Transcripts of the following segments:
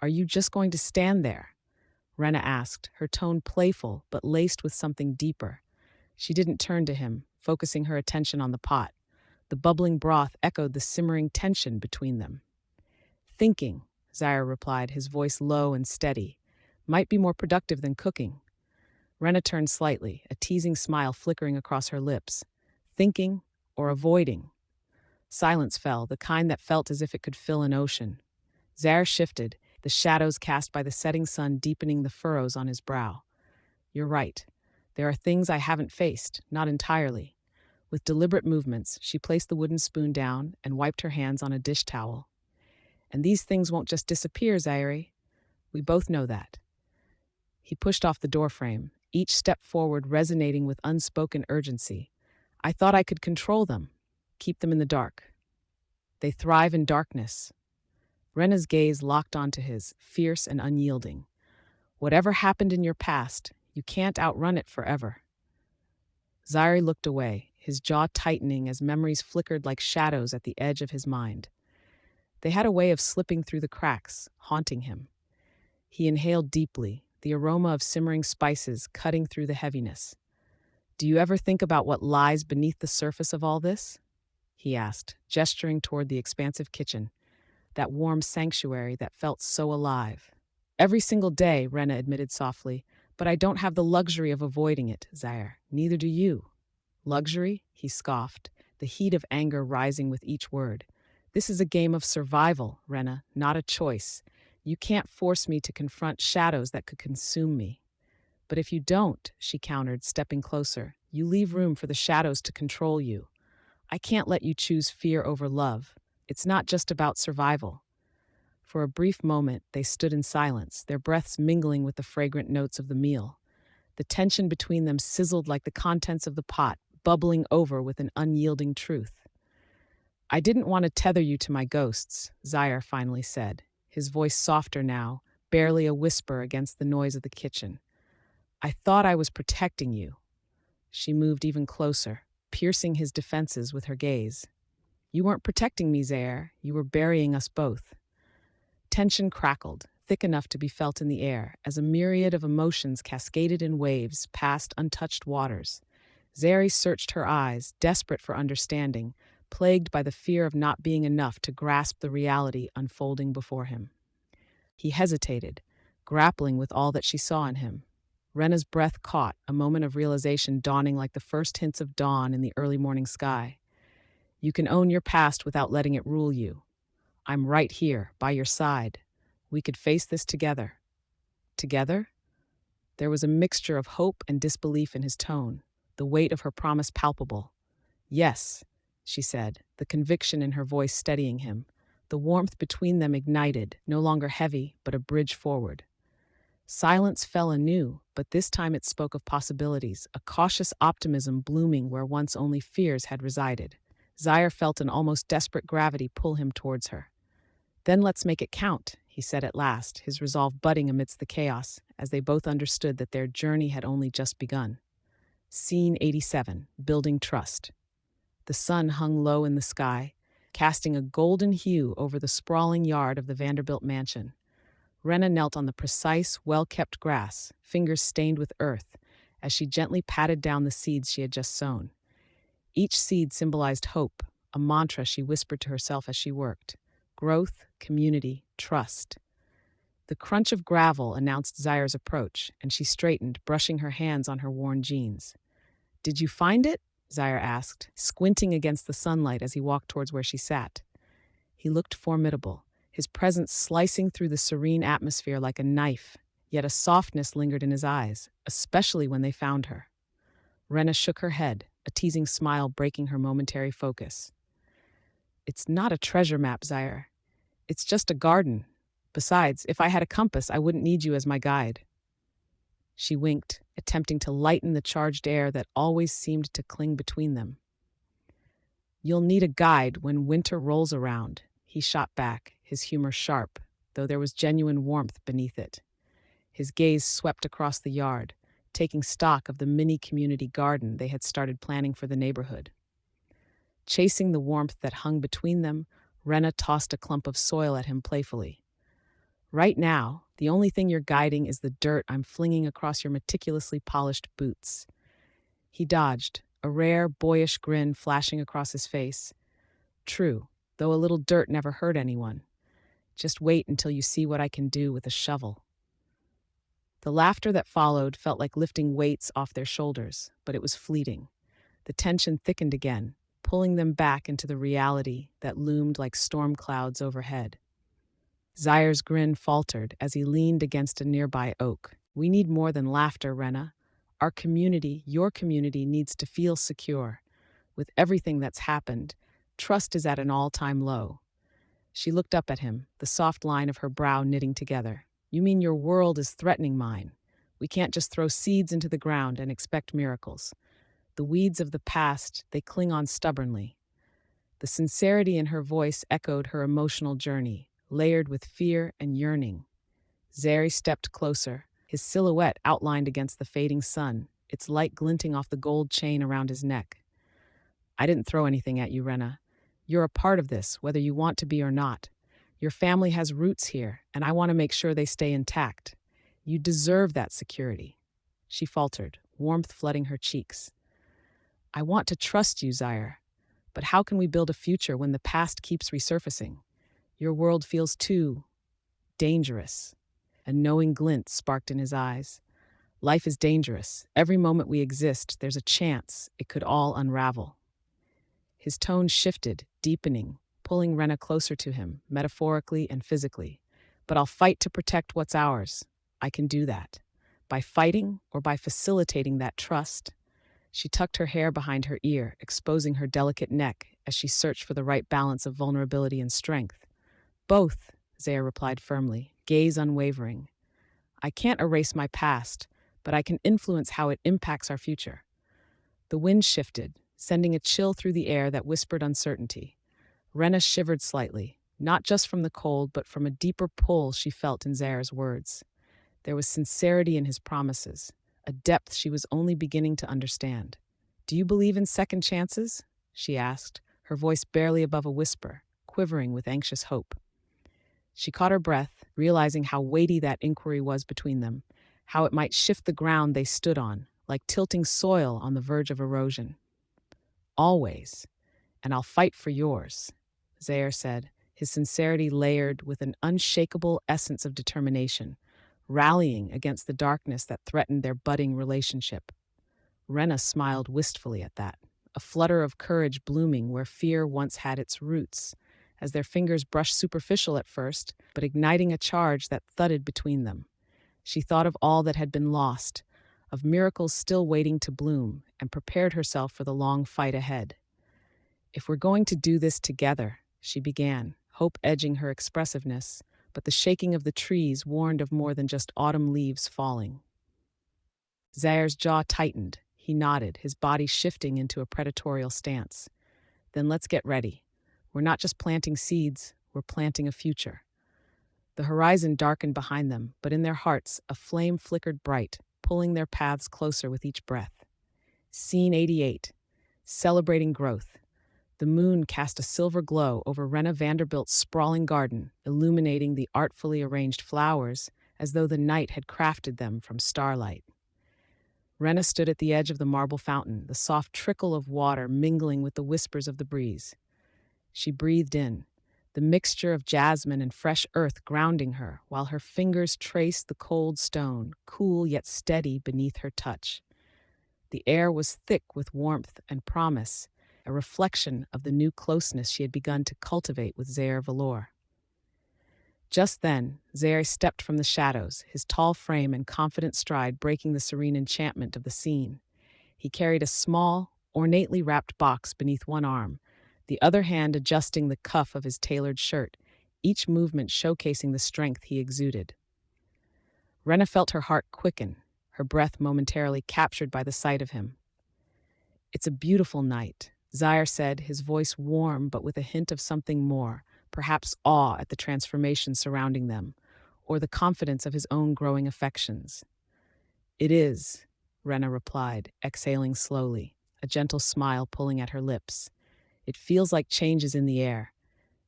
Are you just going to stand there? Wrenna asked, her tone playful but laced with something deeper. She didn't turn to him, focusing her attention on the pot. The bubbling broth echoed the simmering tension between them. Thinking, Zaire replied, his voice low and steady. Might be more productive than cooking. Wrenna turned slightly, a teasing smile flickering across her lips. Thinking or avoiding? Silence fell, the kind that felt as if it could fill an ocean. Zaire shifted, the shadows cast by the setting sun deepening the furrows on his brow. You're right. There are things I haven't faced, not entirely. With deliberate movements, she placed the wooden spoon down and wiped her hands on a dish towel. And these things won't just disappear, Zaire. We both know that. He pushed off the doorframe, each step forward resonating with unspoken urgency. I thought I could control them, keep them in the dark. They thrive in darkness. Wrenna's gaze locked onto his, fierce and unyielding. Whatever happened in your past, you can't outrun it forever. Zaire looked away, his jaw tightening as memories flickered like shadows at the edge of his mind. They had a way of slipping through the cracks, haunting him. He inhaled deeply, the aroma of simmering spices cutting through the heaviness. Do you ever think about what lies beneath the surface of all this? He asked, gesturing toward the expansive kitchen, that warm sanctuary that felt so alive. Every single day, Wrenna admitted softly, but I don't have the luxury of avoiding it, Zaire. Neither do you. Luxury? He scoffed, the heat of anger rising with each word. This is a game of survival, Wrenna, not a choice. You can't force me to confront shadows that could consume me. But if you don't, she countered, stepping closer, you leave room for the shadows to control you. I can't let you choose fear over love. It's not just about survival. For a brief moment, they stood in silence, their breaths mingling with the fragrant notes of the meal. The tension between them sizzled like the contents of the pot, bubbling over with an unyielding truth. I didn't want to tether you to my ghosts, Zaire finally said, his voice softer now, barely a whisper against the noise of the kitchen. I thought I was protecting you. She moved even closer, piercing his defenses with her gaze. You weren't protecting me, Zaire. You were burying us both. Tension crackled, thick enough to be felt in the air, as a myriad of emotions cascaded in waves past untouched waters. Zaire searched her eyes, desperate for understanding, plagued by the fear of not being enough to grasp the reality unfolding before him. He hesitated, grappling with all that she saw in him. Wrenna's breath caught, a moment of realization dawning like the first hints of dawn in the early morning sky. You can own your past without letting it rule you. I'm right here, by your side. We could face this together. Together? There was a mixture of hope and disbelief in his tone, the weight of her promise palpable. Yes, she said, the conviction in her voice steadying him. The warmth between them ignited, no longer heavy, but a bridge forward. Silence fell anew, but this time it spoke of possibilities, a cautious optimism blooming where once only fears had resided. Zaire felt an almost desperate gravity pull him towards her. Then let's make it count, he said at last, his resolve budding amidst the chaos, as they both understood that their journey had only just begun. Scene 87, Building Trust. The sun hung low in the sky, casting a golden hue over the sprawling yard of the Vanderbilt mansion. Wrenna knelt on the precise, well-kept grass, fingers stained with earth, as she gently patted down the seeds she had just sown. Each seed symbolized hope, a mantra she whispered to herself as she worked. Growth, community, trust. The crunch of gravel announced Zaire's approach, and she straightened, brushing her hands on her worn jeans. Did you find it? Zaire asked, squinting against the sunlight as he walked towards where she sat. He looked formidable, his presence slicing through the serene atmosphere like a knife, yet a softness lingered in his eyes, especially when they found her. Wrenna shook her head, a teasing smile breaking her momentary focus. It's not a treasure map, Zaire. It's just a garden. Besides, if I had a compass, I wouldn't need you as my guide. She winked, attempting to lighten the charged air that always seemed to cling between them. You'll need a guide when winter rolls around, he shot back, his humor sharp, though there was genuine warmth beneath it. His gaze swept across the yard, taking stock of the mini community garden they had started planning for the neighborhood. Chasing the warmth that hung between them, Wrenna tossed a clump of soil at him playfully. Right now, the only thing you're guiding is the dirt I'm flinging across your meticulously polished boots." He dodged, a rare, boyish grin flashing across his face. "True, though a little dirt never hurt anyone. Just wait until you see what I can do with a shovel." The laughter that followed felt like lifting weights off their shoulders, but it was fleeting. The tension thickened again, pulling them back into the reality that loomed like storm clouds overhead. Zaire's grin faltered as he leaned against a nearby oak. "We need more than laughter, Wrenna. Our community, your community, needs to feel secure. With everything that's happened, trust is at an all-time low." She looked up at him, the soft line of her brow knitting together. "You mean your world is threatening mine? We can't just throw seeds into the ground and expect miracles. The weeds of the past, they cling on stubbornly." The sincerity in her voice echoed her emotional journey, layered with fear and yearning. Zaire stepped closer, his silhouette outlined against the fading sun, its light glinting off the gold chain around his neck. "I didn't throw anything at you, Wrenna. You're a part of this, whether you want to be or not. Your family has roots here, and I want to make sure they stay intact. You deserve that security." She faltered, warmth flooding her cheeks. "I want to trust you, Zaire. But how can we build a future when the past keeps resurfacing? Your world feels too dangerous." A knowing glint sparked in his eyes. "Life is dangerous. Every moment we exist, there's a chance it could all unravel." His tone shifted, deepening, pulling Wrenna closer to him, metaphorically and physically. "But I'll fight to protect what's ours. I can do that. By fighting or by facilitating that trust." She tucked her hair behind her ear, exposing her delicate neck as she searched for the right balance of vulnerability and strength. "Both," Zaire replied firmly, gaze unwavering. "I can't erase my past, but I can influence how it impacts our future." The wind shifted, sending a chill through the air that whispered uncertainty. Wrenna shivered slightly, not just from the cold, but from a deeper pull she felt in Zaire's words. There was sincerity in his promises, a depth she was only beginning to understand. "Do you believe in second chances?" she asked, her voice barely above a whisper, quivering with anxious hope. She caught her breath, realizing how weighty that inquiry was between them, how it might shift the ground they stood on, like tilting soil on the verge of erosion. "Always, and I'll fight for yours," Zaire said, his sincerity layered with an unshakable essence of determination, rallying against the darkness that threatened their budding relationship. Wrenna smiled wistfully at that, a flutter of courage blooming where fear once had its roots, as their fingers brushed superficial at first, but igniting a charge that thudded between them. She thought of all that had been lost, of miracles still waiting to bloom, and prepared herself for the long fight ahead. "If we're going to do this together," she began, hope edging her expressiveness, but the shaking of the trees warned of more than just autumn leaves falling. Zaire's jaw tightened. He nodded, his body shifting into a predatorial stance. "Then let's get ready. We're not just planting seeds, we're planting a future." The horizon darkened behind them, but in their hearts, a flame flickered bright, pulling their paths closer with each breath. Scene 88. Celebrating growth. The moon cast a silver glow over Wrenna Vanderbilt's sprawling garden, illuminating the artfully arranged flowers as though the night had crafted them from starlight. Wrenna stood at the edge of the marble fountain, the soft trickle of water mingling with the whispers of the breeze. She breathed in, the mixture of jasmine and fresh earth grounding her, while her fingers traced the cold stone, cool yet steady beneath her touch. The air was thick with warmth and promise, a reflection of the new closeness she had begun to cultivate with Zaire Vellore. Just then, Zaire stepped from the shadows, his tall frame and confident stride breaking the serene enchantment of the scene. He carried a small, ornately wrapped box beneath one arm, the other hand adjusting the cuff of his tailored shirt, each movement showcasing the strength he exuded. Wrenna felt her heart quicken, her breath momentarily captured by the sight of him. "It's a beautiful night," Zaire said, his voice warm but with a hint of something more, perhaps awe at the transformation surrounding them, or the confidence of his own growing affections. "It is," Wrenna replied, exhaling slowly, a gentle smile pulling at her lips. "It feels like change is in the air."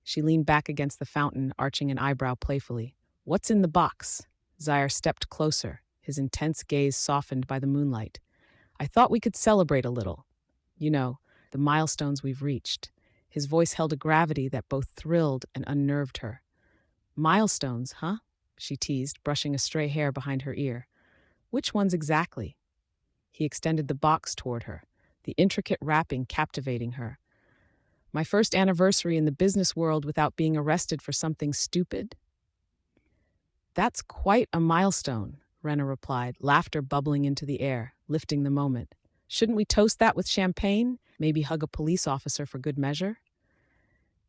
She leaned back against the fountain, arching an eyebrow playfully. What's in the box? Zaire stepped closer, his intense gaze softened by the moonlight. I thought we could celebrate a little. You know, the milestones we've reached. His voice held a gravity that both thrilled and unnerved her. Milestones, huh? She teased, brushing a stray hair behind her ear. Which ones exactly? He extended the box toward her, the intricate wrapping captivating her. My first anniversary in the business world without being arrested for something stupid? That's quite a milestone, Wrenna replied, laughter bubbling into the air, lifting the moment. Shouldn't we toast that with champagne? Maybe hug a police officer for good measure?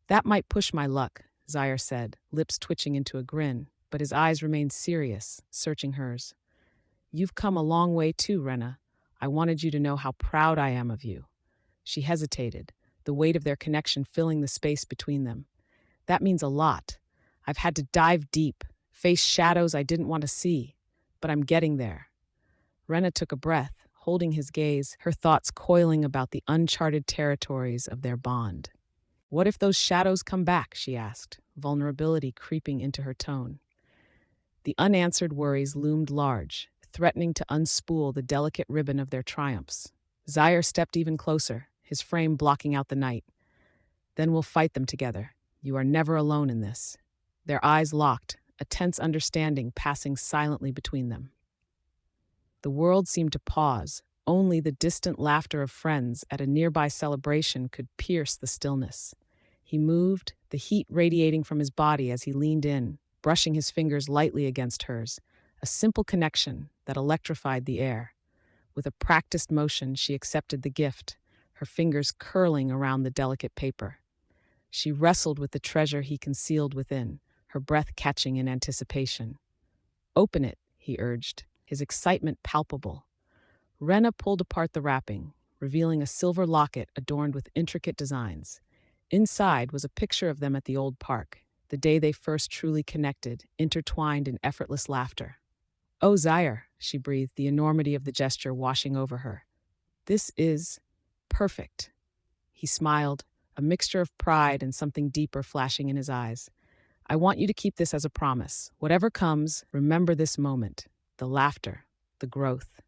That might push my luck, Zaire said, lips twitching into a grin, but his eyes remained serious, searching hers. You've come a long way too, Wrenna. I wanted you to know how proud I am of you. She hesitated, the weight of their connection filling the space between them. That means a lot. I've had to dive deep, face shadows I didn't want to see, but I'm getting there. Wrenna took a breath, holding his gaze, her thoughts coiling about the uncharted territories of their bond. What if those shadows come back, she asked, vulnerability creeping into her tone. The unanswered worries loomed large, threatening to unspool the delicate ribbon of their triumphs. Zaire stepped even closer, his frame blocking out the night. Then we'll fight them together. You are never alone in this. Their eyes locked, a tense understanding passing silently between them. The world seemed to pause. Only the distant laughter of friends at a nearby celebration could pierce the stillness. He moved, the heat radiating from his body as he leaned in, brushing his fingers lightly against hers, a simple connection that electrified the air. With a practiced motion, she accepted the gift, her fingers curling around the delicate paper. She wrestled with the treasure he concealed within, her breath catching in anticipation. Open it, he urged, his excitement palpable. Wrenna pulled apart the wrapping, revealing a silver locket adorned with intricate designs. Inside was a picture of them at the old park, the day they first truly connected, intertwined in effortless laughter. Oh, Zaire, she breathed, the enormity of the gesture washing over her. This is perfect. He smiled, a mixture of pride and something deeper flashing in his eyes. I want you to keep this as a promise. Whatever comes, remember this moment, the laughter, the growth.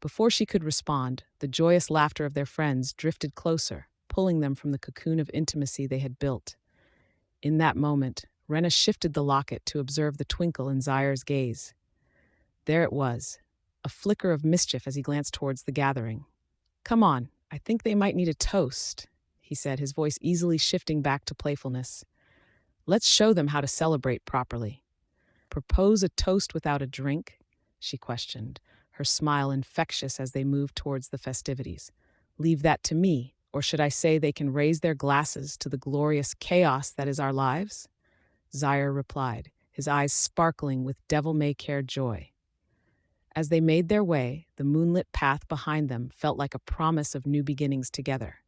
Before she could respond, the joyous laughter of their friends drifted closer, pulling them from the cocoon of intimacy they had built. In that moment, Wrenna shifted the locket to observe the twinkle in Zaire's gaze. There it was, a flicker of mischief as he glanced towards the gathering. Come on, I think they might need a toast, he said, his voice easily shifting back to playfulness. Let's show them how to celebrate properly. Propose a toast without a drink? She questioned, her smile infectious as they moved towards the festivities. Leave that to me, or should I say they can raise their glasses to the glorious chaos that is our lives? Zaire replied, his eyes sparkling with devil-may-care joy. As they made their way, the moonlit path behind them felt like a promise of new beginnings together.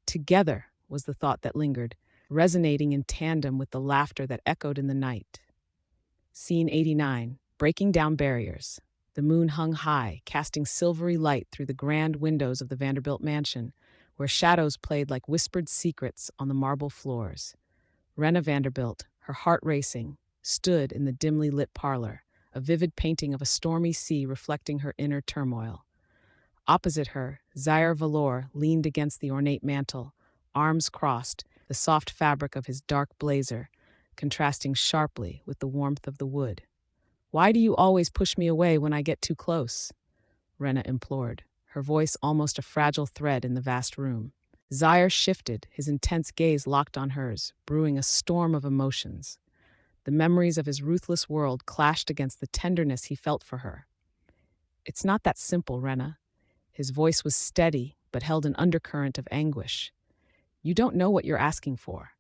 Together was the thought that lingered, resonating in tandem with the laughter that echoed in the night. Scene 89, breaking down barriers. The moon hung high, casting silvery light through the grand windows of the Vanderbilt mansion, where shadows played like whispered secrets on the marble floors. Wrenna Vanderbilt, her heart racing, stood in the dimly lit parlor, a vivid painting of a stormy sea reflecting her inner turmoil. Opposite her, Zaire Vellore leaned against the ornate mantel, arms crossed, the soft fabric of his dark blazer contrasting sharply with the warmth of the wood. Why do you always push me away when I get too close? Wrenna implored, her voice almost a fragile thread in the vast room. Zaire shifted, his intense gaze locked on hers, brewing a storm of emotions. The memories of his ruthless world clashed against the tenderness he felt for her. It's not that simple, Wrenna. His voice was steady, but held an undercurrent of anguish. You don't know what you're asking for.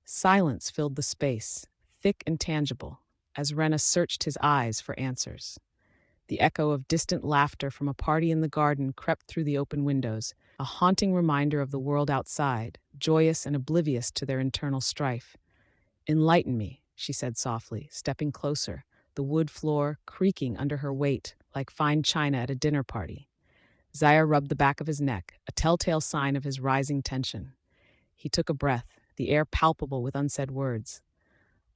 Silence filled the space, thick and tangible, as Wrenna searched his eyes for answers. The echo of distant laughter from a party in the garden crept through the open windows, a haunting reminder of the world outside, joyous and oblivious to their internal strife. Enlighten me, she said softly, stepping closer, the wood floor creaking under her weight like fine china at a dinner party. Zaire rubbed the back of his neck, a telltale sign of his rising tension. He took a breath, the air palpable with unsaid words.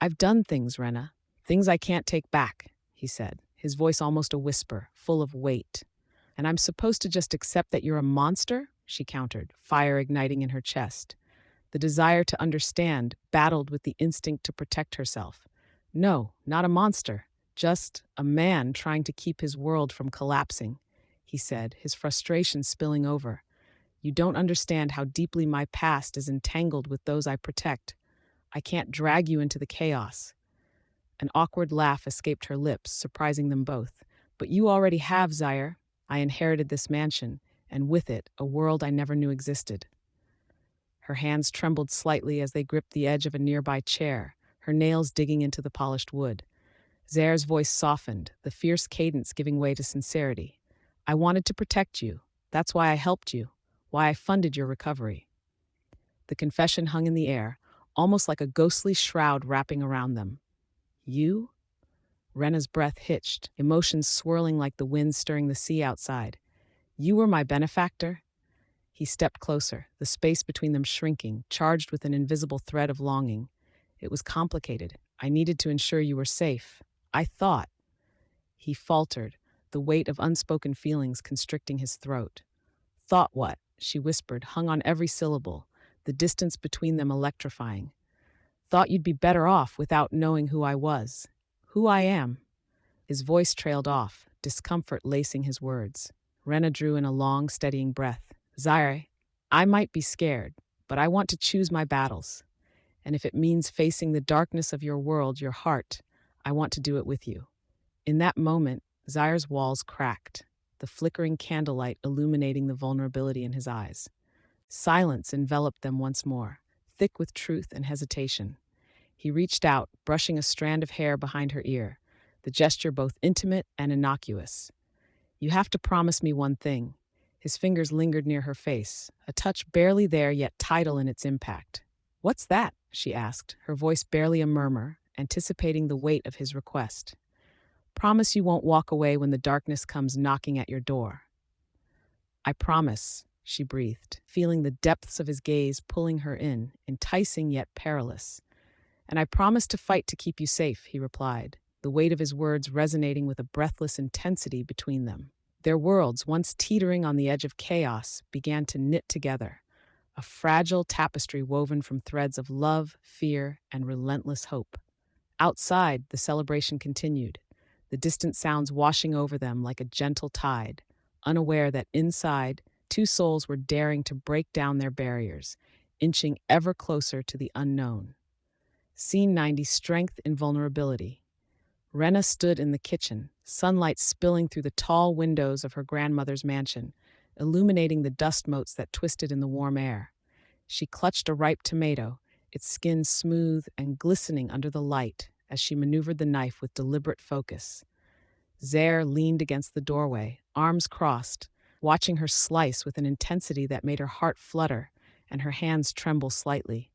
I've done things, Wrenna. Things I can't take back, he said, his voice almost a whisper, full of weight. And I'm supposed to just accept that you're a monster? She countered, fire igniting in her chest. The desire to understand battled with the instinct to protect herself. No, not a monster. Just a man trying to keep his world from collapsing, he said, his frustration spilling over. You don't understand how deeply my past is entangled with those I protect. I can't drag you into the chaos. An awkward laugh escaped her lips, surprising them both. But you already have, Zaire. I inherited this mansion, and with it, a world I never knew existed. Her hands trembled slightly as they gripped the edge of a nearby chair, her nails digging into the polished wood. Zaire's voice softened, the fierce cadence giving way to sincerity. I wanted to protect you. That's why I helped you, why I funded your recovery. The confession hung in the air, almost like a ghostly shroud wrapping around them. You? Wrenna's breath hitched, emotions swirling like the wind stirring the sea outside. You were my benefactor? He stepped closer, the space between them shrinking, charged with an invisible thread of longing. It was complicated. I needed to ensure you were safe. I thought. He faltered, the weight of unspoken feelings constricting his throat. Thought what? She whispered, hung on every syllable, the distance between them electrifying. Thought you'd be better off without knowing who I was. Who I am. His voice trailed off, discomfort lacing his words. Wrenna drew in a long, steadying breath. Zaire, I might be scared, but I want to choose my battles. And if it means facing the darkness of your world, your heart, I want to do it with you. In that moment, Zaire's walls cracked, the flickering candlelight illuminating the vulnerability in his eyes. Silence enveloped them once more, thick with truth and hesitation. He reached out, brushing a strand of hair behind her ear, the gesture both intimate and innocuous. You have to promise me one thing. His fingers lingered near her face, a touch barely there yet tidal in its impact. What's that? She asked, her voice barely a murmur, anticipating the weight of his request. Promise you won't walk away when the darkness comes knocking at your door. I promise, she breathed, feeling the depths of his gaze pulling her in, enticing yet perilous. And I promise to fight to keep you safe, he replied, the weight of his words resonating with a breathless intensity between them. Their worlds, once teetering on the edge of chaos, began to knit together, a fragile tapestry woven from threads of love, fear, and relentless hope. Outside, the celebration continued, the distant sounds washing over them like a gentle tide, unaware that inside, two souls were daring to break down their barriers, inching ever closer to the unknown. Scene 90, Strength in Vulnerability. Wrenna stood in the kitchen, sunlight spilling through the tall windows of her grandmother's mansion, illuminating the dust motes that twisted in the warm air. She clutched a ripe tomato, its skin smooth and glistening under the light as she maneuvered the knife with deliberate focus. Zaire leaned against the doorway, arms crossed, watching her slice with an intensity that made her heart flutter and her hands tremble slightly.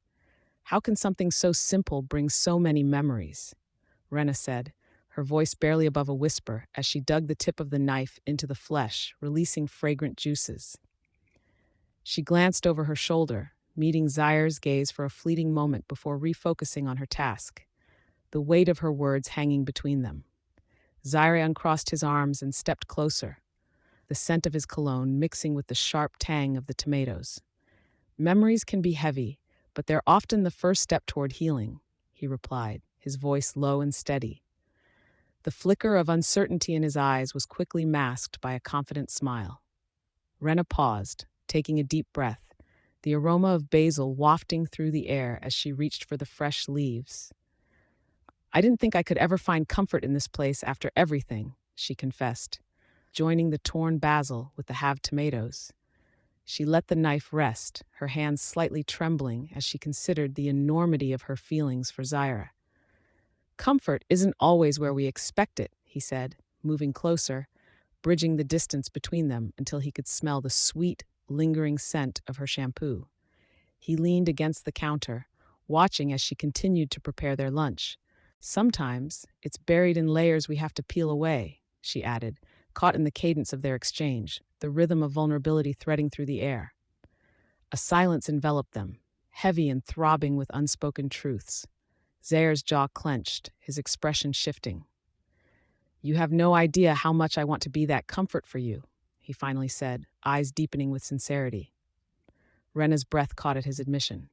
How can something so simple bring so many memories? Wrenna said, her voice barely above a whisper as she dug the tip of the knife into the flesh, releasing fragrant juices. She glanced over her shoulder, meeting Zaire's gaze for a fleeting moment before refocusing on her task, the weight of her words hanging between them. Zaire uncrossed his arms and stepped closer, the scent of his cologne mixing with the sharp tang of the tomatoes. Memories can be heavy, but they're often the first step toward healing, he replied, his voice low and steady. The flicker of uncertainty in his eyes was quickly masked by a confident smile. Wrenna paused, taking a deep breath, the aroma of basil wafting through the air as she reached for the fresh leaves. I didn't think I could ever find comfort in this place after everything, she confessed, joining the torn basil with the halved tomatoes. She let the knife rest, her hands slightly trembling as she considered the enormity of her feelings for Zaire. Comfort isn't always where we expect it, he said, moving closer, bridging the distance between them until he could smell the sweet, lingering scent of her shampoo. He leaned against the counter, watching as she continued to prepare their lunch. Sometimes it's buried in layers we have to peel away, she added, caught in the cadence of their exchange, the rhythm of vulnerability threading through the air. A silence enveloped them, heavy and throbbing with unspoken truths. Zaire's jaw clenched, his expression shifting. "You have no idea how much I want to be that comfort for you," he finally said, eyes deepening with sincerity. Wrenna's breath caught at his admission.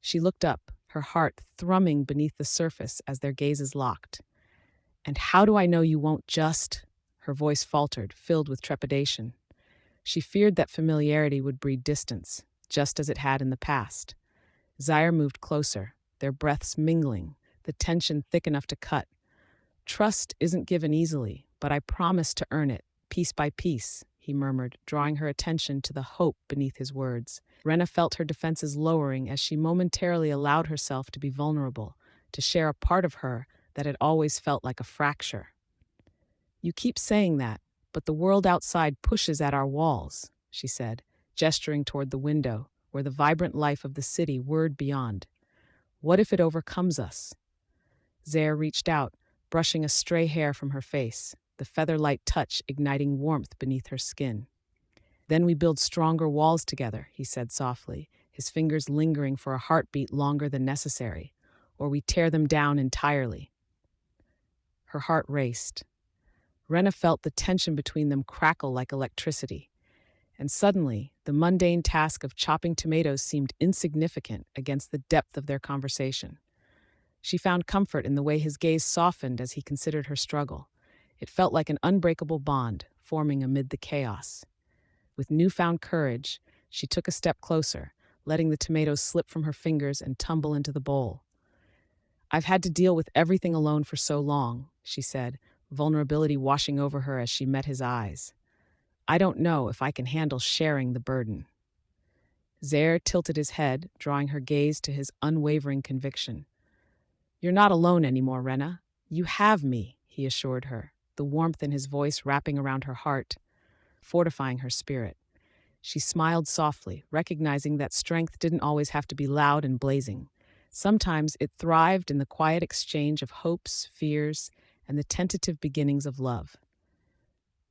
She looked up, her heart thrumming beneath the surface as their gazes locked. "And how do I know you won't just—" Her voice faltered, filled with trepidation. She feared that familiarity would breed distance, just as it had in the past. Zaire moved closer, their breaths mingling, the tension thick enough to cut. "Trust isn't given easily, but I promise to earn it, piece by piece," he murmured, drawing her attention to the hope beneath his words. Wrenna felt her defenses lowering as she momentarily allowed herself to be vulnerable, to share a part of her that had always felt like a fracture. "You keep saying that, but the world outside pushes at our walls," she said, gesturing toward the window, where the vibrant life of the city whirred beyond. "What if it overcomes us?" Zaire reached out, brushing a stray hair from her face, the feather-light touch igniting warmth beneath her skin. "Then we build stronger walls together," he said softly, his fingers lingering for a heartbeat longer than necessary, "or we tear them down entirely." Her heart raced. Wrenna felt the tension between them crackle like electricity. And suddenly, the mundane task of chopping tomatoes seemed insignificant against the depth of their conversation. She found comfort in the way his gaze softened as he considered her struggle. It felt like an unbreakable bond, forming amid the chaos. With newfound courage, she took a step closer, letting the tomatoes slip from her fingers and tumble into the bowl. "I've had to deal with everything alone for so long," she said, vulnerability washing over her as she met his eyes. "I don't know if I can handle sharing the burden." Zaire tilted his head, drawing her gaze to his unwavering conviction. "You're not alone anymore, Wrenna. You have me," he assured her, the warmth in his voice wrapping around her heart, fortifying her spirit. She smiled softly, recognizing that strength didn't always have to be loud and blazing. Sometimes it thrived in the quiet exchange of hopes, fears, and the tentative beginnings of love.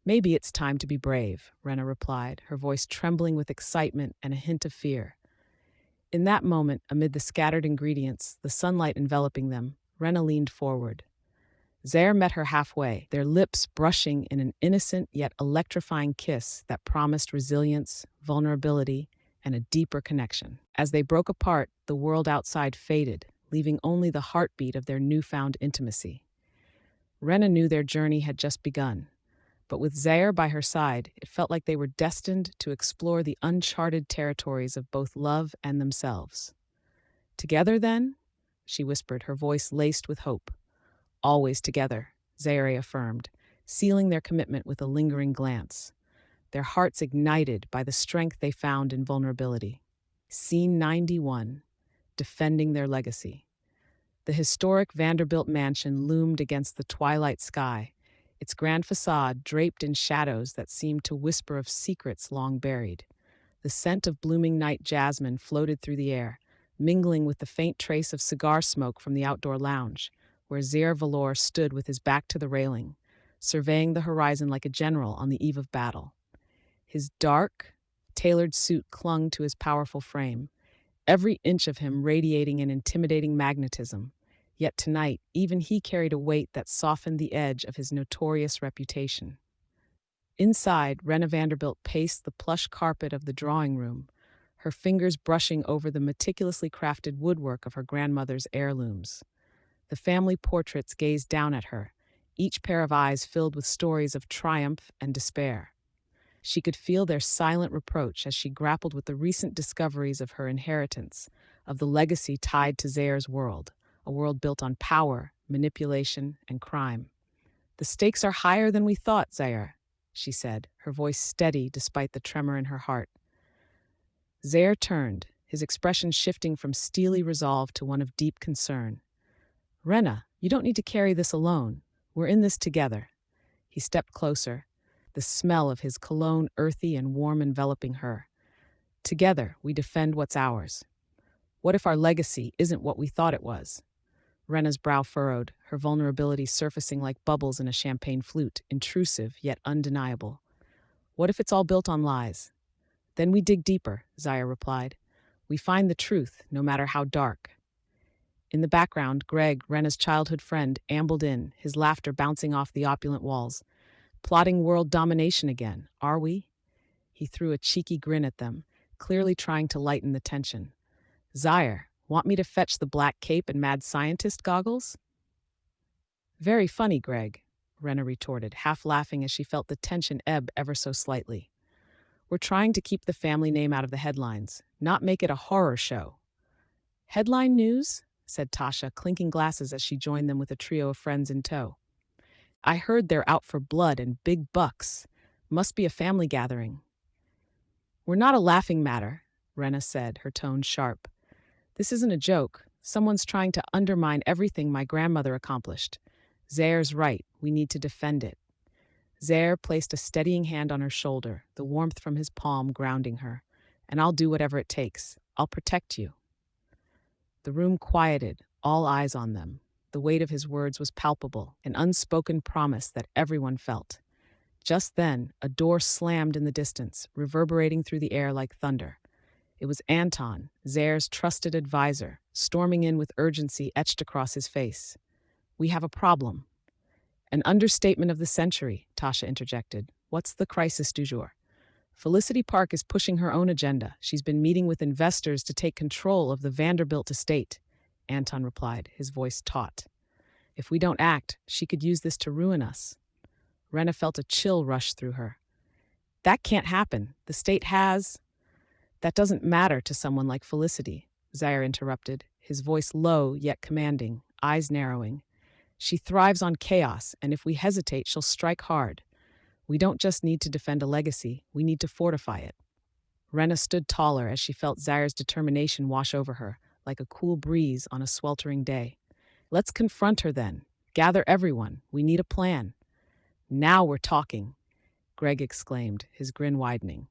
"Maybe it's time to be brave," Wrenna replied, her voice trembling with excitement and a hint of fear. In that moment, amid the scattered ingredients, the sunlight enveloping them, Wrenna leaned forward. Zaire met her halfway, their lips brushing in an innocent yet electrifying kiss that promised resilience, vulnerability, and a deeper connection. As they broke apart, the world outside faded, leaving only the heartbeat of their newfound intimacy. Wrenna knew their journey had just begun, but with Zaire by her side, it felt like they were destined to explore the uncharted territories of both love and themselves. "Together, then?" she whispered, her voice laced with hope. "Always together," Zaire affirmed, sealing their commitment with a lingering glance, their hearts ignited by the strength they found in vulnerability. Scene 91. Defending their legacy. The historic Vanderbilt mansion loomed against the twilight sky, its grand facade draped in shadows that seemed to whisper of secrets long buried. The scent of blooming night jasmine floated through the air, mingling with the faint trace of cigar smoke from the outdoor lounge, where Zaire Vellore stood with his back to the railing, surveying the horizon like a general on the eve of battle. His dark, tailored suit clung to his powerful frame, every inch of him radiating an intimidating magnetism. Yet tonight, even he carried a weight that softened the edge of his notorious reputation. Inside, Wrenna Vanderbilt paced the plush carpet of the drawing room, her fingers brushing over the meticulously crafted woodwork of her grandmother's heirlooms. The family portraits gazed down at her, each pair of eyes filled with stories of triumph and despair. She could feel their silent reproach as she grappled with the recent discoveries of her inheritance, of the legacy tied to Zaire's world, a world built on power, manipulation, and crime. "The stakes are higher than we thought, Zaire," she said, her voice steady despite the tremor in her heart. Zaire turned, his expression shifting from steely resolve to one of deep concern. "Wrenna, you don't need to carry this alone. We're in this together." He stepped closer, the smell of his cologne earthy and warm enveloping her. "Together, we defend what's ours. What if our legacy isn't what we thought it was?" Wrenna's brow furrowed, her vulnerability surfacing like bubbles in a champagne flute, intrusive yet undeniable. "What if it's all built on lies?" "Then we dig deeper," Zaire replied. "We find the truth, no matter how dark." In the background, Greg, Wrenna's childhood friend, ambled in, his laughter bouncing off the opulent walls. Plotting world domination again, are we? He threw a cheeky grin at them, clearly trying to lighten the tension. Zaire, want me to fetch the black cape and mad scientist goggles? Very funny, Greg, Wrenna retorted, half laughing as she felt the tension ebb ever so slightly. We're trying to keep the family name out of the headlines, not make it a horror show. Headline news? Said Tasha, clinking glasses as she joined them with a trio of friends in tow. I heard they're out for blood and big bucks. Must be a family gathering. We're not a laughing matter, Wrenna said, her tone sharp. This isn't a joke. Someone's trying to undermine everything my grandmother accomplished. Zaire's right. We need to defend it. Zaire placed a steadying hand on her shoulder, the warmth from his palm grounding her. And I'll do whatever it takes. I'll protect you. The room quieted, all eyes on them. The weight of his words was palpable, an unspoken promise that everyone felt. Just then, a door slammed in the distance, reverberating through the air like thunder. It was Anton, Zaire's trusted advisor, storming in with urgency etched across his face. We have a problem. An understatement of the century, Tasha interjected. What's the crisis du jour? Felicity Park is pushing her own agenda. She's been meeting with investors to take control of the Vanderbilt estate, Anton replied, his voice taut. If we don't act, she could use this to ruin us. Wrenna felt a chill rush through her. That can't happen. The state has... That doesn't matter to someone like Felicity, Zaire interrupted, his voice low yet commanding, eyes narrowing. She thrives on chaos, and if we hesitate, she'll strike hard. We don't just need to defend a legacy, we need to fortify it. Wrenna stood taller as she felt Zaire's determination wash over her, like a cool breeze on a sweltering day. Let's confront her then. Gather everyone. We need a plan. Now we're talking, Greg exclaimed, his grin widening.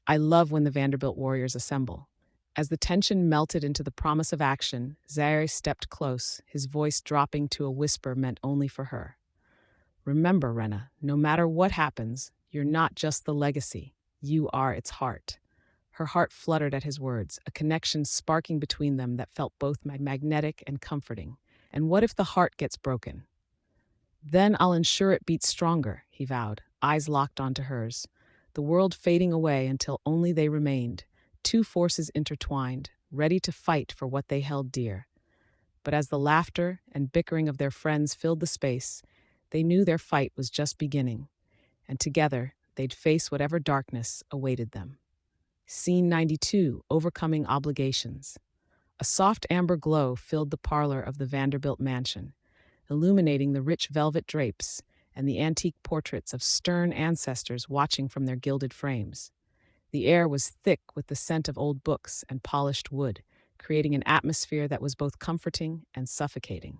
I love when the Vanderbilt warriors assemble. As the tension melted into the promise of action, Zaire stepped close, his voice dropping to a whisper meant only for her. Remember, Wrenna, no matter what happens, you're not just the legacy. You are its heart. Her heart fluttered at his words, a connection sparking between them that felt both magnetic and comforting. And what if the heart gets broken? Then I'll ensure it beats stronger, he vowed, eyes locked onto hers, the world fading away until only they remained, two forces intertwined, ready to fight for what they held dear. But as the laughter and bickering of their friends filled the space, they knew their fight was just beginning, and together they'd face whatever darkness awaited them. Scene 92, Overcoming Obligations. A soft amber glow filled the parlor of the Vanderbilt mansion, illuminating the rich velvet drapes and the antique portraits of stern ancestors watching from their gilded frames. The air was thick with the scent of old books and polished wood, creating an atmosphere that was both comforting and suffocating.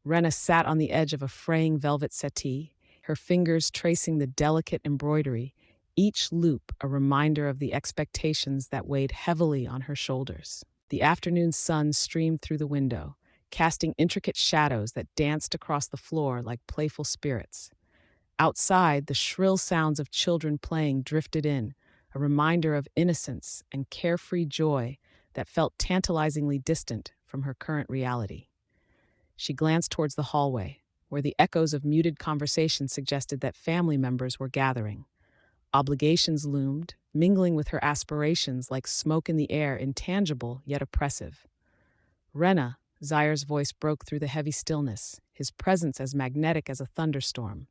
Wrenna sat on the edge of a fraying velvet settee, her fingers tracing the delicate embroidery, each loop a reminder of the expectations that weighed heavily on her shoulders. The afternoon sun streamed through the window, casting intricate shadows that danced across the floor like playful spirits. Outside, the shrill sounds of children playing drifted in, a reminder of innocence and carefree joy that felt tantalizingly distant from her current reality. She glanced towards the hallway, where the echoes of muted conversation suggested that family members were gathering. Obligations loomed, mingling with her aspirations like smoke in the air, intangible yet oppressive. Wrenna, Zaire's voice broke through the heavy stillness, his presence as magnetic as a thunderstorm.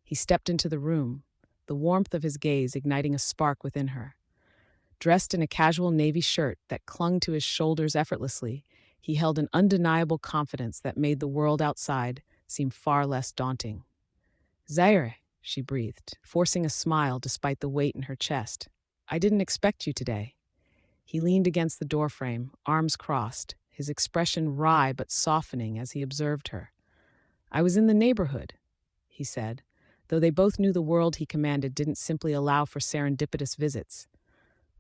He stepped into the room, the warmth of his gaze igniting a spark within her. Dressed in a casual navy shirt that clung to his shoulders effortlessly, he held an undeniable confidence that made the world outside seem far less daunting. Zaire, she breathed, forcing a smile despite the weight in her chest. I didn't expect you today. He leaned against the doorframe, arms crossed, his expression wry but softening as he observed her. I was in the neighborhood, he said, though they both knew the world he commanded didn't simply allow for serendipitous visits.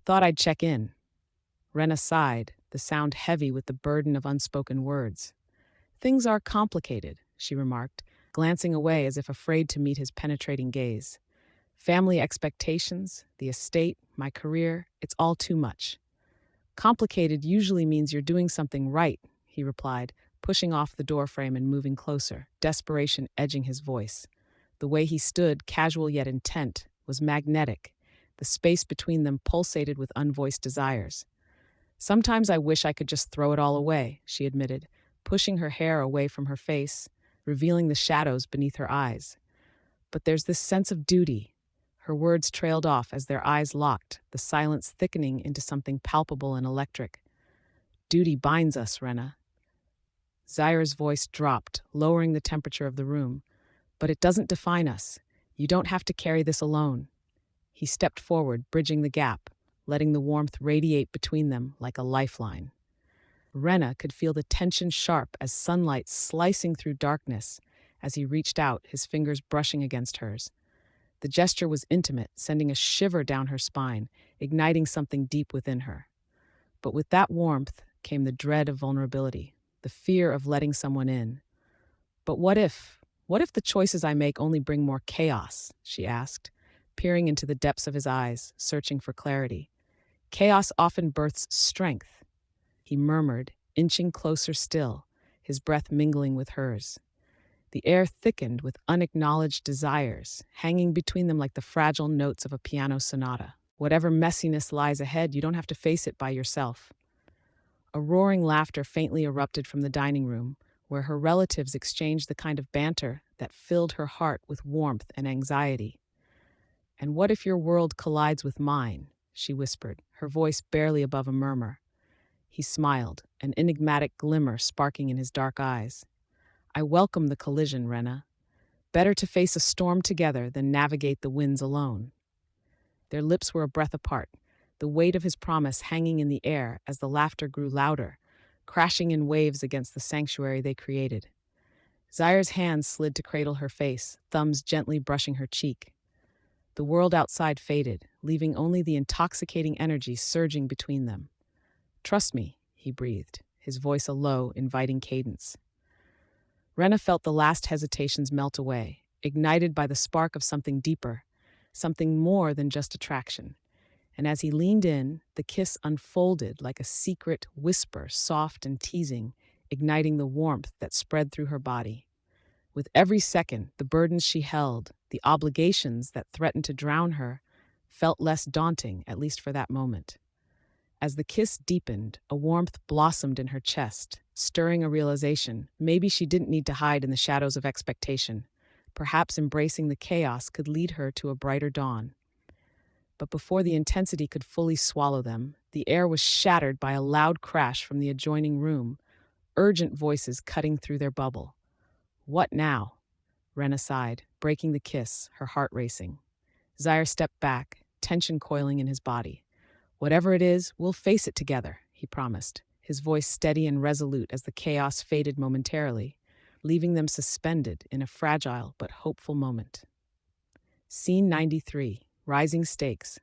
Thought I'd check in. Wrenna sighed, the sound heavy with the burden of unspoken words. Things are complicated, she remarked, glancing away as if afraid to meet his penetrating gaze. Family expectations, the estate, my career, it's all too much. Complicated usually means you're doing something right, he replied, pushing off the doorframe and moving closer, desperation edging his voice. The way he stood, casual yet intent, was magnetic. The space between them pulsated with unvoiced desires. Sometimes I wish I could just throw it all away, she admitted, pushing her hair away from her face, revealing the shadows beneath her eyes. But there's this sense of duty. Her words trailed off as their eyes locked, the silence thickening into something palpable and electric. Duty binds us, Wrenna. Zaire's voice dropped, lowering the temperature of the room. But it doesn't define us. You don't have to carry this alone. He stepped forward, bridging the gap, letting the warmth radiate between them like a lifeline. Wrenna could feel the tension sharp as sunlight slicing through darkness as he reached out, his fingers brushing against hers. The gesture was intimate, sending a shiver down her spine, igniting something deep within her. But with that warmth came the dread of vulnerability, the fear of letting someone in. But what if the choices I make only bring more chaos? She asked, peering into the depths of his eyes, searching for clarity. Chaos often births strength, he murmured, inching closer still, his breath mingling with hers. The air thickened with unacknowledged desires, hanging between them like the fragile notes of a piano sonata. Whatever messiness lies ahead, you don't have to face it by yourself. A roaring laughter faintly erupted from the dining room, where her relatives exchanged the kind of banter that filled her heart with warmth and anxiety. "And what if your world collides with mine?" she whispered, her voice barely above a murmur. He smiled, an enigmatic glimmer sparking in his dark eyes. "I welcome the collision, Wrenna. Better to face a storm together than navigate the winds alone." Their lips were a breath apart, the weight of his promise hanging in the air as the laughter grew louder, crashing in waves against the sanctuary they created. Zaire's hands slid to cradle her face, thumbs gently brushing her cheek. The world outside faded, leaving only the intoxicating energy surging between them. "Trust me," he breathed, his voice a low, inviting cadence. Wrenna felt the last hesitations melt away, ignited by the spark of something deeper, something more than just attraction. And as he leaned in, the kiss unfolded like a secret whisper, soft and teasing, igniting the warmth that spread through her body. With every second, the burdens she held, the obligations that threatened to drown her, felt less daunting, at least for that moment. As the kiss deepened, a warmth blossomed in her chest, stirring a realization. Maybe she didn't need to hide in the shadows of expectation. Perhaps embracing the chaos could lead her to a brighter dawn. But before the intensity could fully swallow them, the air was shattered by a loud crash from the adjoining room, urgent voices cutting through their bubble. "What now?" Wrenna sighed, breaking the kiss, her heart racing. Zaire stepped back, tension coiling in his body. "Whatever it is, we'll face it together," he promised, his voice steady and resolute as the chaos faded momentarily, leaving them suspended in a fragile but hopeful moment. Scene 93, Rising Stakes.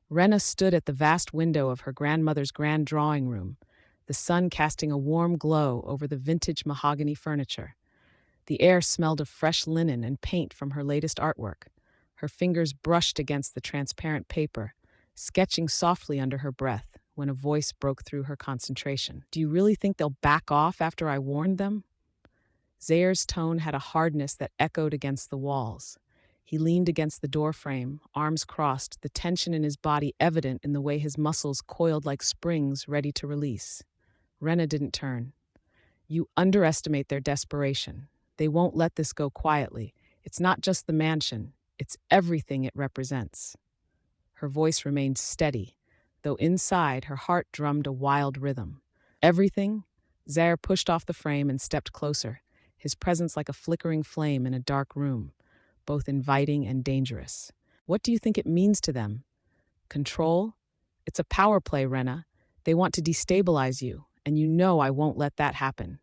Wrenna stood at the vast window of her grandmother's grand drawing room, the sun casting a warm glow over the vintage mahogany furniture. The air smelled of fresh linen and paint from her latest artwork. Her fingers brushed against the transparent paper, sketching softly under her breath when a voice broke through her concentration. "Do you really think they'll back off after I warned them?" Zaire's tone had a hardness that echoed against the walls. He leaned against the doorframe, arms crossed, the tension in his body evident in the way his muscles coiled like springs ready to release. Wrenna didn't turn. "You underestimate their desperation. They won't let this go quietly. It's not just the mansion, it's everything it represents." Her voice remained steady, though inside her heart drummed a wild rhythm. "Everything?" Zaire pushed off the frame and stepped closer, his presence like a flickering flame in a dark room, both inviting and dangerous. "What do you think it means to them? Control? It's a power play, Wrenna. They want to destabilize you, and you know I won't let that happen."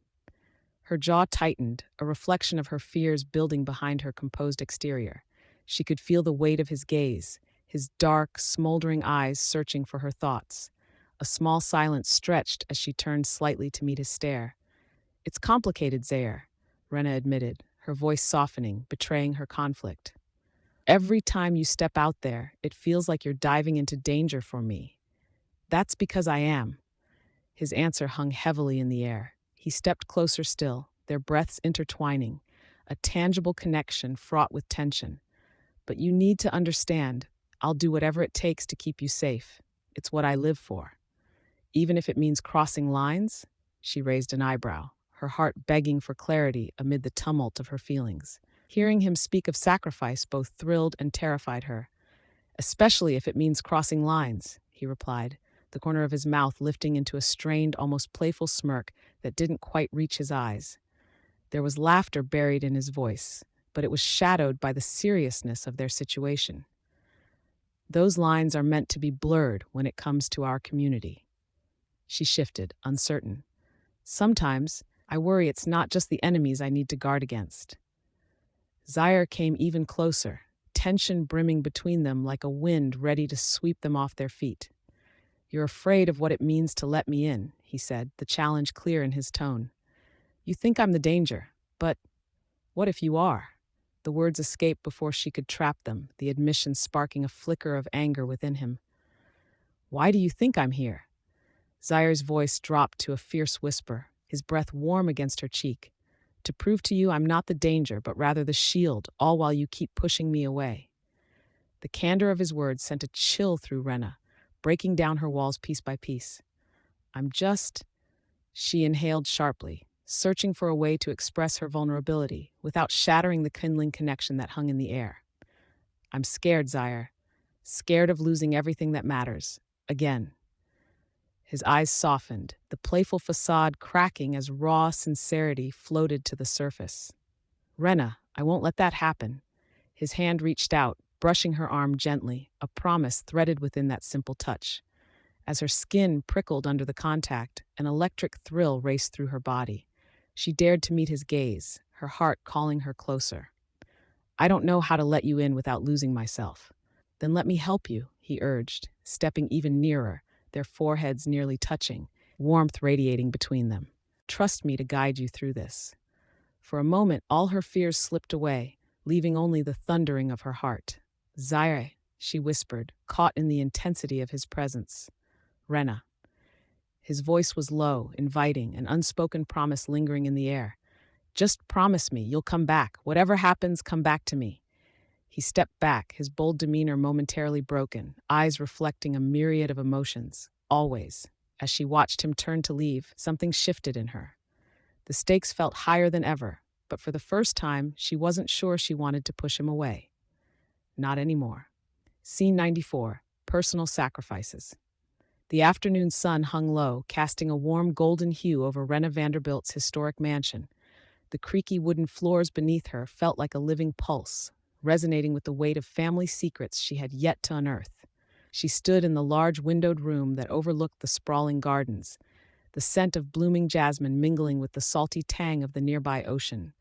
Her jaw tightened, a reflection of her fears building behind her composed exterior. She could feel the weight of his gaze, his dark, smoldering eyes searching for her thoughts. A small silence stretched as she turned slightly to meet his stare. "It's complicated, Zaire," Wrenna admitted, her voice softening, betraying her conflict. "Every time you step out there, it feels like you're diving into danger for me. That's because I am." His answer hung heavily in the air. He stepped closer still, their breaths intertwining, a tangible connection fraught with tension. But you need to understand, I'll do whatever it takes to keep you safe. It's what I live for. Even if it means crossing lines? She raised an eyebrow, her heart begging for clarity amid the tumult of her feelings. Hearing him speak of sacrifice both thrilled and terrified her. Especially if it means crossing lines, he replied, the corner of his mouth lifting into a strained, almost playful smirk that didn't quite reach his eyes. There was laughter buried in his voice, but it was shadowed by the seriousness of their situation. Those lines are meant to be blurred when it comes to our community. She shifted, uncertain. Sometimes, I worry it's not just the enemies I need to guard against. Zaire came even closer, tension brimming between them like a wind ready to sweep them off their feet. You're afraid of what it means to let me in, he said, the challenge clear in his tone. You think I'm the danger, but what if you are? The words escaped before she could trap them, the admission sparking a flicker of anger within him. Why do you think I'm here? Zaire's voice dropped to a fierce whisper, his breath warm against her cheek. To prove to you I'm not the danger, but rather the shield, all while you keep pushing me away. The candor of his words sent a chill through Wrenna, breaking down her walls piece by piece. She inhaled sharply, searching for a way to express her vulnerability without shattering the kindling connection that hung in the air. I'm scared, Zaire. Scared of losing everything that matters. Again. His eyes softened, the playful facade cracking as raw sincerity floated to the surface. Wrenna, I won't let that happen. His hand reached out, brushing her arm gently, a promise threaded within that simple touch. As her skin prickled under the contact, an electric thrill raced through her body. She dared to meet his gaze, her heart calling her closer. I don't know how to let you in without losing myself. Then let me help you, he urged, stepping even nearer, their foreheads nearly touching, warmth radiating between them. Trust me to guide you through this. For a moment, all her fears slipped away, leaving only the thundering of her heart. Zaire, she whispered, caught in the intensity of his presence. Wrenna. His voice was low, inviting, an unspoken promise lingering in the air. Just promise me you'll come back. Whatever happens, come back to me. He stepped back, his bold demeanor momentarily broken, eyes reflecting a myriad of emotions. Always. As she watched him turn to leave, something shifted in her. The stakes felt higher than ever, but for the first time, she wasn't sure she wanted to push him away. Not anymore. Scene 94, Personal Sacrifices. The afternoon sun hung low, casting a warm golden hue over Wrenna Vanderbilt's historic mansion. The creaky wooden floors beneath her felt like a living pulse, resonating with the weight of family secrets she had yet to unearth. She stood in the large windowed room that overlooked the sprawling gardens, the scent of blooming jasmine mingling with the salty tang of the nearby ocean.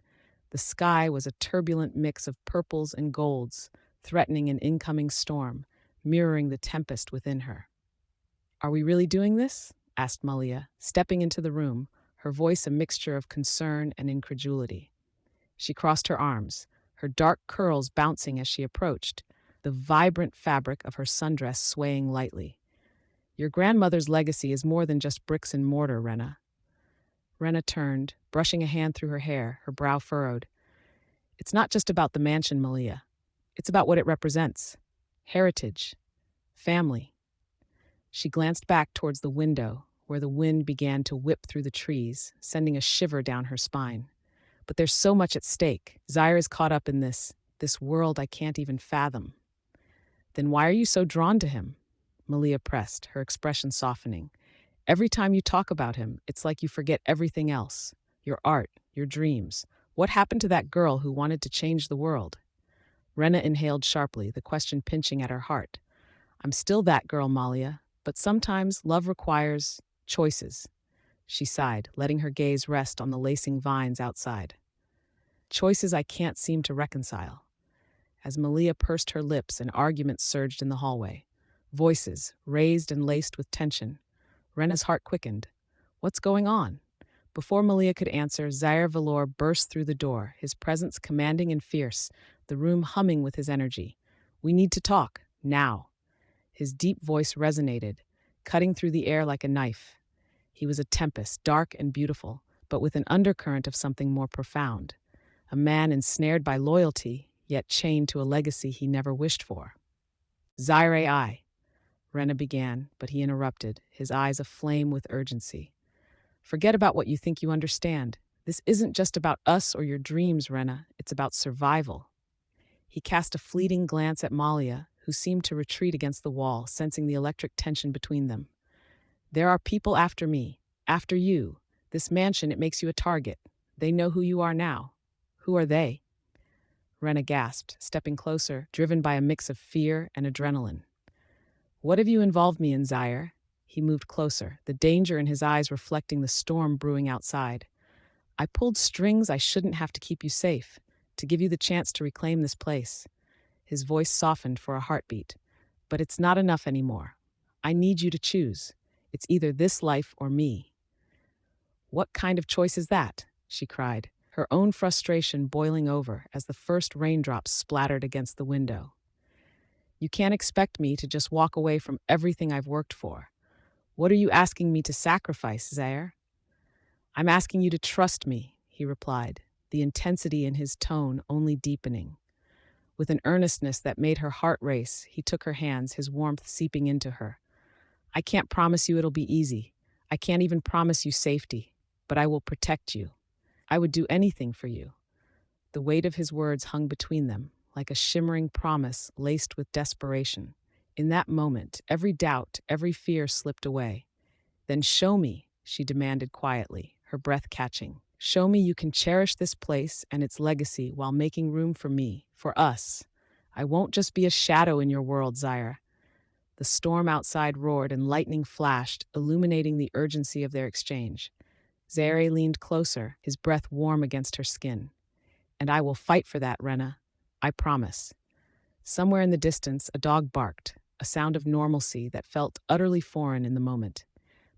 The sky was a turbulent mix of purples and golds, threatening an incoming storm, mirroring the tempest within her. Are we really doing this? Asked Malia, stepping into the room, her voice a mixture of concern and incredulity. She crossed her arms, her dark curls bouncing as she approached, the vibrant fabric of her sundress swaying lightly. Your grandmother's legacy is more than just bricks and mortar, Wrenna. Wrenna turned, brushing a hand through her hair, her brow furrowed. It's not just about the mansion, Malia. It's about what it represents. Heritage. Family. She glanced back towards the window, where the wind began to whip through the trees, sending a shiver down her spine. But there's so much at stake. Zaire is caught up in this world I can't even fathom. Then why are you so drawn to him? Malia pressed, her expression softening. Every time you talk about him, it's like you forget everything else. Your art, your dreams. What happened to that girl who wanted to change the world? Wrenna inhaled sharply, the question pinching at her heart. I'm still that girl, Malia, but sometimes love requires choices. She sighed, letting her gaze rest on the lacing vines outside. Choices I can't seem to reconcile. As Malia pursed her lips, an argument surged in the hallway. Voices, raised and laced with tension. Wrenna's heart quickened. What's going on? Before Malia could answer, Zaire Vellore burst through the door, his presence commanding and fierce, the room humming with his energy. We need to talk, now. His deep voice resonated, cutting through the air like a knife. He was a tempest, dark and beautiful, but with an undercurrent of something more profound. A man ensnared by loyalty, yet chained to a legacy he never wished for. Zaire, Wrenna began, but he interrupted, his eyes aflame with urgency. Forget about what you think you understand. This isn't just about us or your dreams, Wrenna. It's about survival. He cast a fleeting glance at Malia, who seemed to retreat against the wall, sensing the electric tension between them. There are people after me, after you. This mansion, it makes you a target. They know who you are now. Who are they? Wrenna gasped, stepping closer, driven by a mix of fear and adrenaline. What have you involved me in, Zaire? He moved closer, the danger in his eyes reflecting the storm brewing outside. I pulled strings I shouldn't have to keep you safe, to give you the chance to reclaim this place. His voice softened for a heartbeat. But it's not enough anymore. I need you to choose. It's either this life or me. What kind of choice is that? She cried, her own frustration boiling over as the first raindrops splattered against the window. You can't expect me to just walk away from everything I've worked for. What are you asking me to sacrifice, Zaire? I'm asking you to trust me, he replied, the intensity in his tone only deepening. With an earnestness that made her heart race, he took her hands, his warmth seeping into her. I can't promise you it'll be easy. I can't even promise you safety, but I will protect you. I would do anything for you. The weight of his words hung between them, like a shimmering promise laced with desperation. In that moment, every doubt, every fear slipped away. Then show me, she demanded quietly, her breath catching. Show me you can cherish this place and its legacy while making room for me, for us. I won't just be a shadow in your world, Zaire. The storm outside roared and lightning flashed, illuminating the urgency of their exchange. Zaire leaned closer, his breath warm against her skin. And I will fight for that, Wrenna. I promise. Somewhere in the distance, a dog barked, a sound of normalcy that felt utterly foreign in the moment.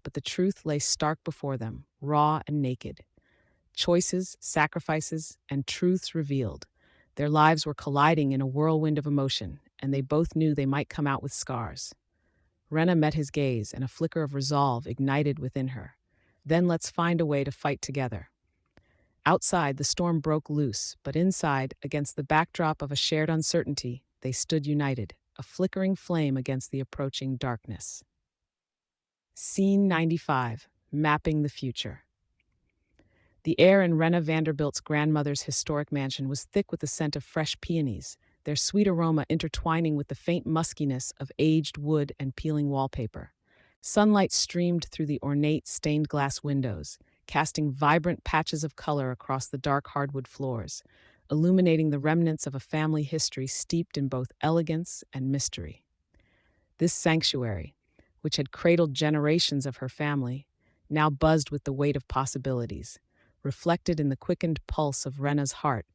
But the truth lay stark before them, raw and naked. Choices, sacrifices, and truths revealed. Their lives were colliding in a whirlwind of emotion, and they both knew they might come out with scars. Wrenna met his gaze, and a flicker of resolve ignited within her. Then let's find a way to fight together. Outside, the storm broke loose, but inside, against the backdrop of a shared uncertainty, they stood united, a flickering flame against the approaching darkness. Scene 95, Mapping the Future. The air in Wrenna Vanderbilt's grandmother's historic mansion was thick with the scent of fresh peonies, their sweet aroma intertwining with the faint muskiness of aged wood and peeling wallpaper. Sunlight streamed through the ornate stained glass windows, casting vibrant patches of color across the dark hardwood floors, illuminating the remnants of a family history steeped in both elegance and mystery. This sanctuary, which had cradled generations of her family, now buzzed with the weight of possibilities, reflected in the quickened pulse of Wrenna's heart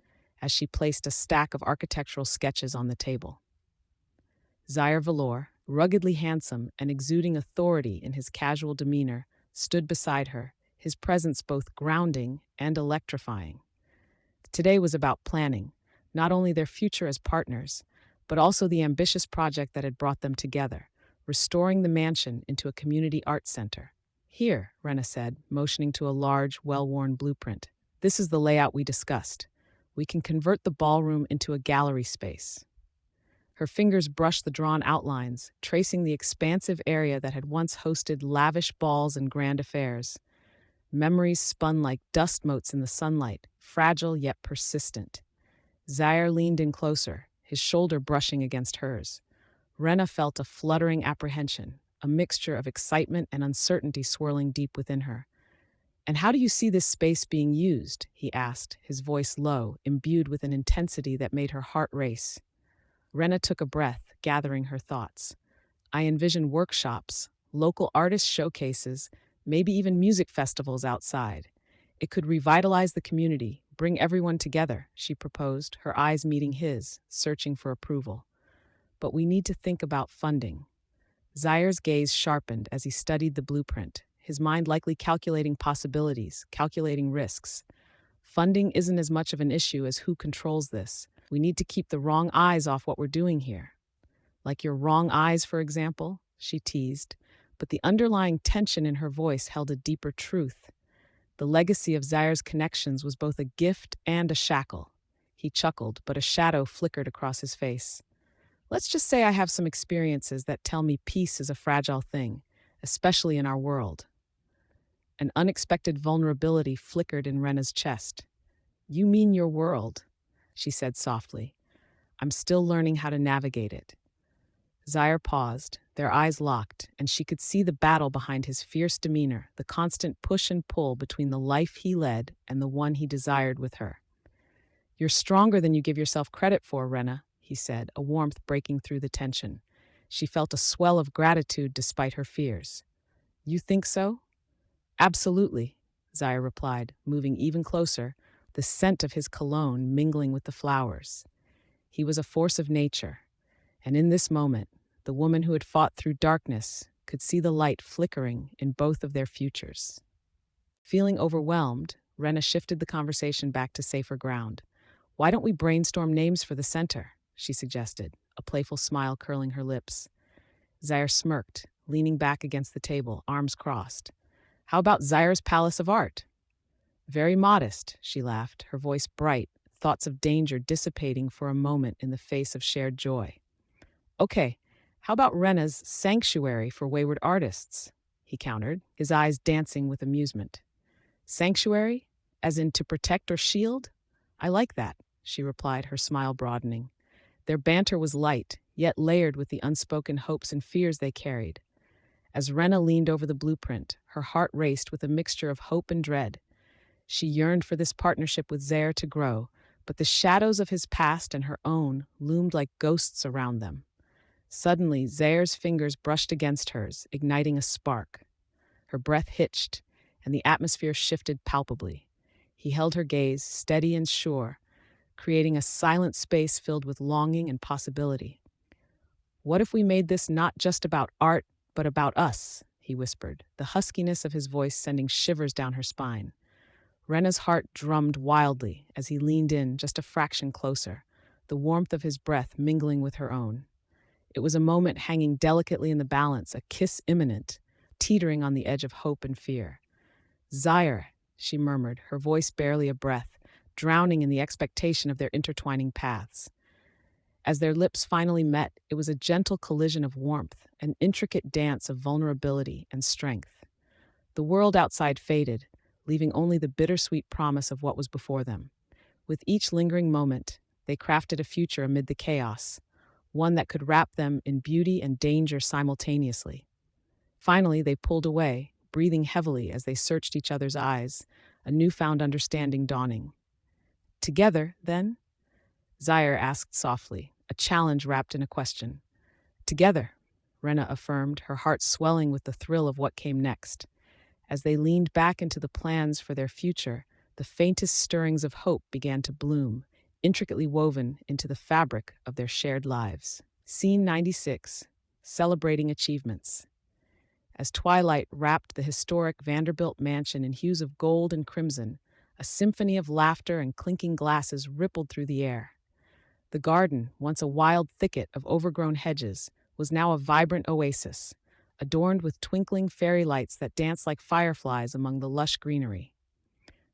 as she placed a stack of architectural sketches on the table. Zaire Vellore, ruggedly handsome and exuding authority in his casual demeanor, stood beside her, his presence both grounding and electrifying. Today was about planning, not only their future as partners, but also the ambitious project that had brought them together, restoring the mansion into a community arts center. Here, Wrenna said, motioning to a large, well-worn blueprint. This is the layout we discussed. We can convert the ballroom into a gallery space. Her fingers brushed the drawn outlines, tracing the expansive area that had once hosted lavish balls and grand affairs. Memories spun like dust motes in the sunlight, fragile yet persistent. Zaire leaned in closer, his shoulder brushing against hers. Wrenna felt a fluttering apprehension, a mixture of excitement and uncertainty swirling deep within her. And how do you see this space being used? He asked, his voice low, imbued with an intensity that made her heart race. Wrenna took a breath, gathering her thoughts. I envision workshops, local artist showcases, maybe even music festivals outside. It could revitalize the community, bring everyone together, she proposed, her eyes meeting his, searching for approval. But we need to think about funding. Zaire's gaze sharpened as he studied the blueprint, his mind likely calculating possibilities, calculating risks. Funding isn't as much of an issue as who controls this. We need to keep the wrong eyes off what we're doing here. Like your wrong eyes, for example, she teased, but the underlying tension in her voice held a deeper truth. The legacy of Zaire's connections was both a gift and a shackle. He chuckled, but a shadow flickered across his face. Let's just say I have some experiences that tell me peace is a fragile thing, especially in our world. An unexpected vulnerability flickered in Wrenna's chest. You mean your world, she said softly. I'm still learning how to navigate it. Zaire paused, their eyes locked, and she could see the battle behind his fierce demeanor, the constant push and pull between the life he led and the one he desired with her. You're stronger than you give yourself credit for, Wrenna, he said, a warmth breaking through the tension. She felt a swell of gratitude despite her fears. You think so? Absolutely, Zaire replied, moving even closer, the scent of his cologne mingling with the flowers. He was a force of nature, and in this moment, the woman who had fought through darkness could see the light flickering in both of their futures. Feeling overwhelmed, Wrenna shifted the conversation back to safer ground. Why don't we brainstorm names for the center? She suggested, a playful smile curling her lips. Zaire smirked, leaning back against the table, arms crossed. How about Zaire's Palace of Art? Very modest, she laughed, her voice bright, thoughts of danger dissipating for a moment in the face of shared joy. Okay, how about Wrenna's Sanctuary for Wayward Artists? He countered, his eyes dancing with amusement. Sanctuary? As in to protect or shield? I like that, she replied, her smile broadening. Their banter was light, yet layered with the unspoken hopes and fears they carried. As Wrenna leaned over the blueprint, her heart raced with a mixture of hope and dread. She yearned for this partnership with Zaire to grow, but the shadows of his past and her own loomed like ghosts around them. Suddenly, Zaire's fingers brushed against hers, igniting a spark. Her breath hitched, and the atmosphere shifted palpably. He held her gaze, steady and sure, creating a silent space filled with longing and possibility. What if we made this not just about art, but about us? He whispered, the huskiness of his voice sending shivers down her spine. Wrenna's heart drummed wildly as he leaned in just a fraction closer, the warmth of his breath mingling with her own. It was a moment hanging delicately in the balance, a kiss imminent, teetering on the edge of hope and fear. Zaire, she murmured, her voice barely a breath, drowning in the expectation of their intertwining paths. As their lips finally met, it was a gentle collision of warmth, an intricate dance of vulnerability and strength. The world outside faded, leaving only the bittersweet promise of what was before them. With each lingering moment, they crafted a future amid the chaos, one that could wrap them in beauty and danger simultaneously. Finally, they pulled away, breathing heavily as they searched each other's eyes, a newfound understanding dawning. Together, then? Zaire asked softly, a challenge wrapped in a question. Together, Wrenna affirmed, her heart swelling with the thrill of what came next. As they leaned back into the plans for their future, the faintest stirrings of hope began to bloom, intricately woven into the fabric of their shared lives. Scene 96, Celebrating Achievements. As twilight wrapped the historic Vanderbilt mansion in hues of gold and crimson, a symphony of laughter and clinking glasses rippled through the air. The garden, once a wild thicket of overgrown hedges, was now a vibrant oasis, adorned with twinkling fairy lights that danced like fireflies among the lush greenery.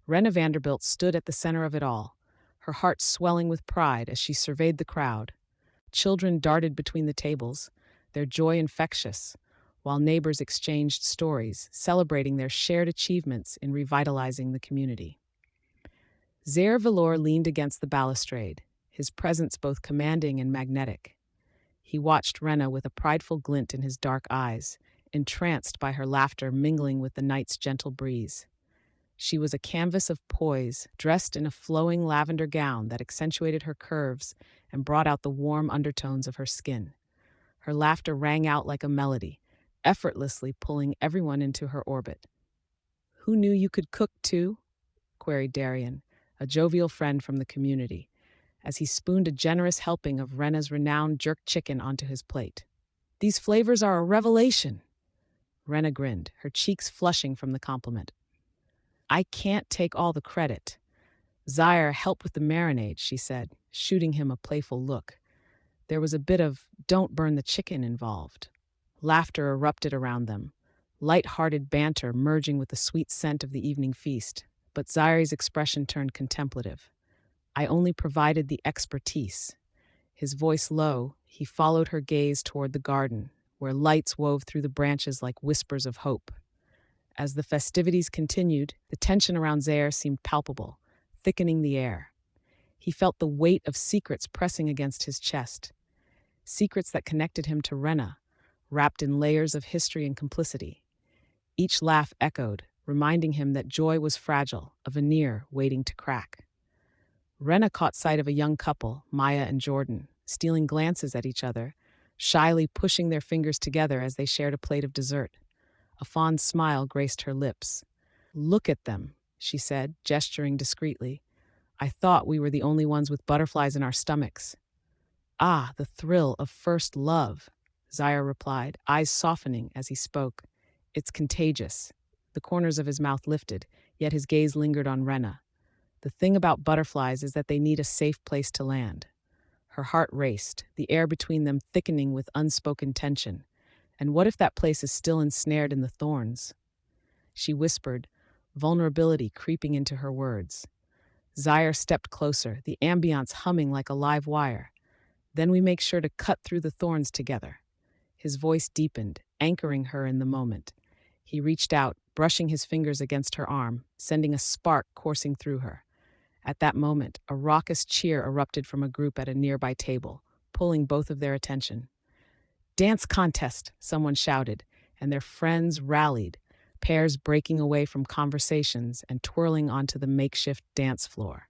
Wrenna Vanderbilt stood at the center of it all, her heart swelling with pride as she surveyed the crowd. Children darted between the tables, their joy infectious, while neighbors exchanged stories, celebrating their shared achievements in revitalizing the community. Zaire Vellore leaned against the balustrade, his presence both commanding and magnetic. He watched Wrenna with a prideful glint in his dark eyes, entranced by her laughter mingling with the night's gentle breeze. She was a canvas of poise, dressed in a flowing lavender gown that accentuated her curves and brought out the warm undertones of her skin. Her laughter rang out like a melody, effortlessly pulling everyone into her orbit. "Who knew you could cook, too?" queried Darian, a jovial friend from the community, as he spooned a generous helping of Wrenna's renowned jerk chicken onto his plate. "These flavors are a revelation." Wrenna grinned, her cheeks flushing from the compliment. "I can't take all the credit. Zaire helped with the marinade," she said, shooting him a playful look. There was a bit of "don't burn the chicken" involved. Laughter erupted around them, light-hearted banter merging with the sweet scent of the evening feast. But Zaire's expression turned contemplative. I only provided the expertise. His voice low, he followed her gaze toward the garden, where lights wove through the branches like whispers of hope. As the festivities continued, the tension around Zaire seemed palpable, thickening the air. He felt the weight of secrets pressing against his chest, secrets that connected him to Wrenna, wrapped in layers of history and complicity. Each laugh echoed, reminding him that joy was fragile, a veneer waiting to crack. Wrenna caught sight of a young couple, Maya and Jordan, stealing glances at each other, shyly pushing their fingers together as they shared a plate of dessert. A fond smile graced her lips. "Look at them," she said, gesturing discreetly. "I thought we were the only ones with butterflies in our stomachs." "Ah, the thrill of first love," Zaire replied, eyes softening as he spoke. "It's contagious." The corners of his mouth lifted, yet his gaze lingered on Wrenna. "The thing about butterflies is that they need a safe place to land." Her heart raced, the air between them thickening with unspoken tension. And what if that place is still ensnared in the thorns? She whispered, vulnerability creeping into her words. Zaire stepped closer, the ambiance humming like a live wire. "Then we make sure to cut through the thorns together." His voice deepened, anchoring her in the moment. He reached out, brushing his fingers against her arm, sending a spark coursing through her. At that moment, a raucous cheer erupted from a group at a nearby table, pulling both of their attention. "Dance contest," someone shouted, and their friends rallied, pairs breaking away from conversations and twirling onto the makeshift dance floor.